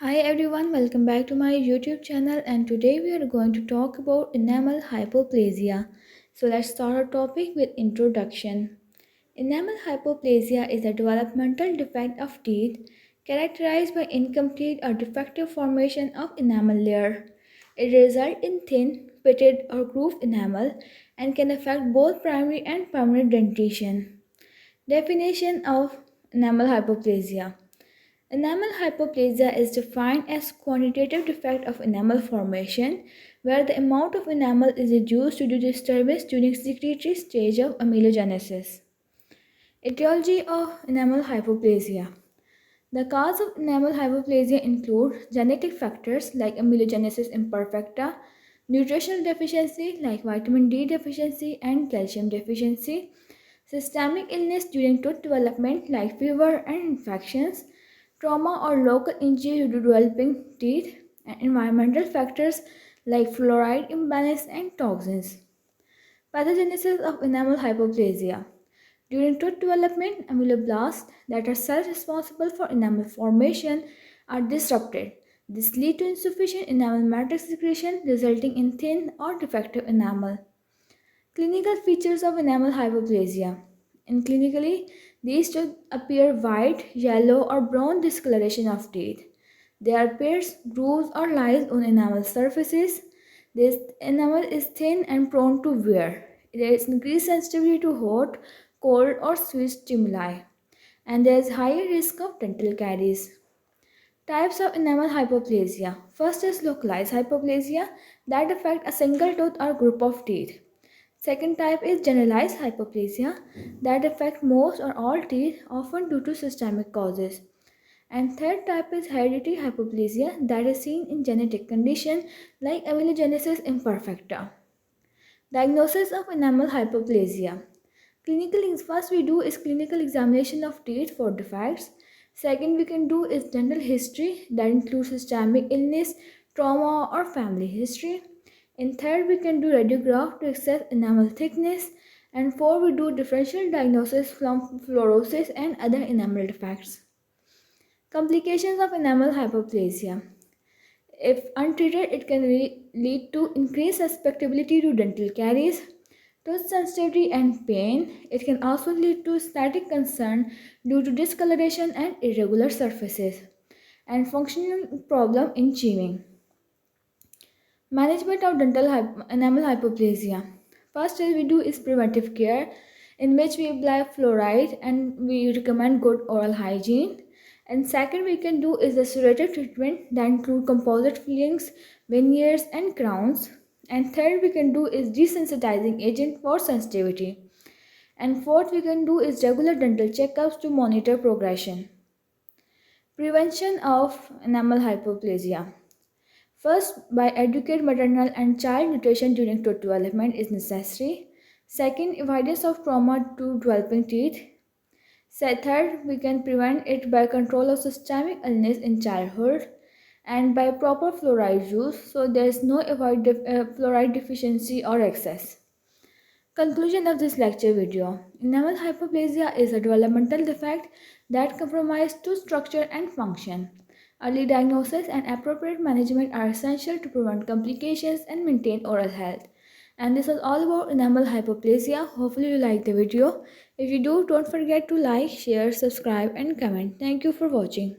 Hi everyone, welcome back to my YouTube channel and today we are going to talk about enamel hypoplasia. So let's start our topic with introduction. Enamel hypoplasia is a developmental defect of teeth characterized by incomplete or defective formation of enamel layer. It results in thin, pitted or grooved enamel and can affect both primary and permanent dentition. Definition of enamel hypoplasia. Enamel hypoplasia is defined as quantitative defect of enamel formation where the amount of enamel is reduced due to disturbance during secretory stage of amelogenesis. Etiology of enamel hypoplasia. The cause of enamel hypoplasia include genetic factors like amelogenesis imperfecta, nutritional deficiency like vitamin D deficiency and calcium deficiency, systemic illness during tooth development like fever and infections, trauma or local injury due to developing teeth, and environmental factors like fluoride imbalance and toxins. Pathogenesis of enamel hypoplasia. During tooth development, ameloblasts that are cells responsible for enamel formation are disrupted. This leads to insufficient enamel matrix secretion resulting in thin or defective enamel. Clinical features of enamel hypoplasia. In clinically, these should appear white, yellow, or brown discoloration of teeth. There appears grooves or lines on enamel surfaces. This enamel is thin and prone to wear. There is increased sensitivity to hot, cold, or sweet stimuli, and there is higher risk of dental caries. Types of enamel hypoplasia. First is localized hypoplasia that affect a single tooth or group of teeth. Second type is generalized hypoplasia that affect most or all teeth, often due to systemic causes. And third type is hereditary hypoplasia that is seen in genetic condition like amelogenesis imperfecta. Diagnosis of enamel hypoplasia. First we do is clinical examination of teeth for defects. Second we can do is dental history that includes systemic illness, trauma or family history. In third we can do radiograph to assess enamel thickness. And fourth we do differential diagnosis from fluorosis and other enamel defects. Complications of enamel hypoplasia. If untreated, it can lead to increased susceptibility to dental caries, tooth sensitivity and pain. It can also lead to aesthetic concern due to discoloration and irregular surfaces, and functional problem in chewing. Management of enamel hypoplasia. First thing we do is preventive care, in which we apply fluoride and we recommend good oral hygiene. And second we can do is the restorative treatment that include composite fillings, veneers and crowns. And third we can do is desensitizing agent for sensitivity. And fourth we can do is regular dental checkups to monitor progression. Prevention of enamel hypoplasia. First, by educate maternal and child nutrition during tooth development is necessary. Second, avoidance of trauma to developing teeth. Third, we can prevent it by control of systemic illness in childhood and by proper fluoride use, so there is no fluoride deficiency or excess. Conclusion of this lecture video. Enamel hypoplasia is a developmental defect that compromises tooth structure and function. Early diagnosis and appropriate management are essential to prevent complications and maintain oral health. And this was all about enamel hypoplasia. Hopefully you liked the video. If you do, don't forget to like, share, subscribe and comment. Thank you for watching.